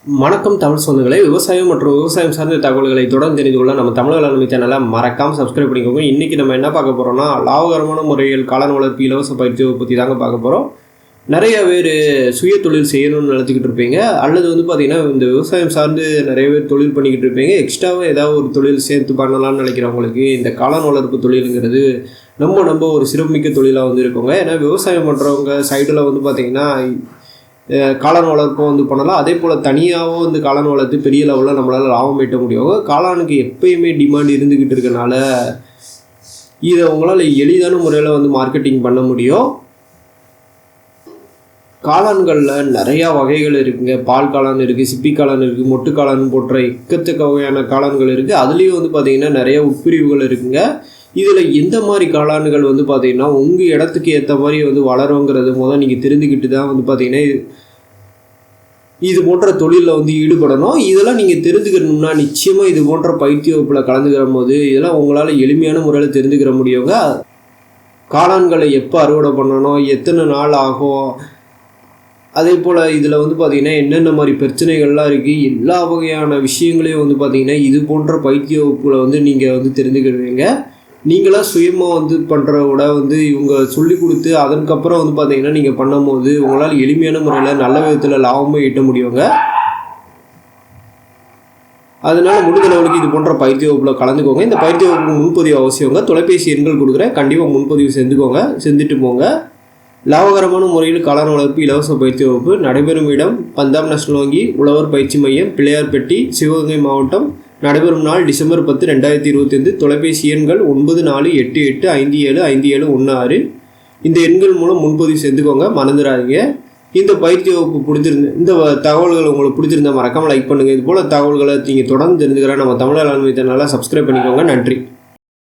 வணக்கம் தமிழ் சொந்தங்களே. விவசாயம் மற்றும் விவசாயம் சார்ந்த தகவல்களை தொடர்ந்து தெரிந்து கொள்ள நம்ம தமிழ் வேளாண்மை சேனலை மறக்காமல் சப்ஸ்கிரைப் பண்ணிக்கோங்க. இன்றைக்கி நம்ம என்ன பார்க்க போகிறோம்னா, லாபகரமான முறையில் காளான் வளர்ப்பு இலவச பயிற்சியை பற்றி தாங்க பார்க்க போகிறோம். நிறைய பேர் சுய தொழில் செய்யணும்னு நினச்சிக்கிட்டு இருப்பீங்க, அல்லது பார்த்திங்கன்னா இந்த விவசாயம் சார்ந்து நிறைய பேர் தொழில் பண்ணிக்கிட்டு இருப்பீங்க. எக்ஸ்ட்ராவாக ஏதாவது ஒரு தொழில் சேர்த்து பண்ணலாம்னு நினைக்கிறவங்களுக்கு இந்த காளான் வளர்ப்பு தொழிலுங்கிறது ரொம்ப ஒரு சிறப்புமிக்க தொழிலாக இருக்குங்க. ஏன்னா விவசாயம் பண்ணுறவங்க சைடில் பார்த்திங்கன்னா காளான் வளர்ப்பும் பண்ணலாம். அதே போல் தனியாகவும் காளான் வளர்த்து பெரிய லெவலில் நம்மளால் லாபம் ஈட்ட முடியும். காளானுக்கு எப்பயுமே டிமாண்ட் இருந்துக்கிட்டு இருக்கனால இதை உங்களால் எளிதான முறையில் மார்க்கெட்டிங் பண்ண முடியும். காளான்களில் நிறையா வகைகள் இருக்குங்க. பால் காளான் இருக்குது, சிப்பி காளான் இருக்குது, மொட்டு காளான் போன்ற எக்கச்சக்க வகையான காளான்கள் இருக்குது. அதுலேயும் பார்த்திங்கன்னா நிறைய உட்பிரிவுகள் இருக்குங்க. இதில் எந்த மாதிரி காளான்கள் பார்த்திங்கன்னா உங்கள் இடத்துக்கு ஏற்ற மாதிரி வளருங்கிறது நீங்கள் தெரிஞ்சுக்கிட்டு தான் பார்த்திங்கன்னா இது போன்ற தொழிலில் ஈடுபடணும். இதெல்லாம் நீங்கள் தெரிஞ்சுக்கணும்னா நிச்சயமாக இது போன்ற பயிற்சி வகுப்பில் கலந்துக்கிற போது இதெல்லாம் உங்களால் எளிமையான முறையில் தெரிஞ்சுக்கிற முடியுங்க. காளான்களை எப்போ அறுவடை பண்ணணும், எத்தனை நாள் ஆகும், அதே போல் இதில் பார்த்திங்கன்னா என்னென்ன மாதிரி பிரச்சனைகள்லாம் இருக்குது, எல்லா வகையான விஷயங்களையும் பார்த்திங்கன்னா இது போன்ற பயிற்சி வகுப்பில் நீங்கள் தெரிஞ்சுக்கிடுவீங்க. நீங்களாம் சுயமாக பண்ணுற விட இவங்க சொல்லி கொடுத்து அதற்கப்புறம் பார்த்தீங்கன்னா நீங்கள் பண்ணும்போது உங்களால் எளிமையான முறையில் நல்ல விதத்தில் லாபமும் ஈட்ட முடியுங்க. அதனால் முடிந்தளவுக்கு இது போன்ற பயிற்சி வகுப்பில் கலந்துக்கோங்க. இந்த பயிற்சி வகுப்பு முன்பதிவு அவசியங்க. தொலைபேசி எண்கள் கொடுக்குறேன், கண்டிப்பாக முன்பதிவு செஞ்சுட்டு போங்க. லாபகரமான முறையில் காளான் வளர்ப்பு இலவச பயிற்சி வகுப்பு நடைபெறும் இடம் பஞ்சாப் நேஷனல் வங்கி உழவர் பயிற்சி மையம், பிள்ளையார்பட்டி, சிவகங்கை மாவட்டம். நடைபெறும் நாள் டிசம்பர் 10, 2025. தொலைபேசி எண்கள் 9488575716. இந்த எண்கள் மூலம் முன்பதிவு செஞ்சுக்கோங்க, மறந்துடாதீங்க. இந்த பயிற்சி வகுப்பு இந்த தகவல்கள் உங்களுக்கு பிடிச்சிருந்தா மறக்காமல் லைக் பண்ணுங்கள். இது போல் தகவல்களை நீங்கள் தொடர்ந்து தெரிஞ்சுக்கிறேன் நம்ம தமிழ் வேளாண்மை சேனலை சப்ஸ்கிரைப் பண்ணிக்கோங்க. நன்றி.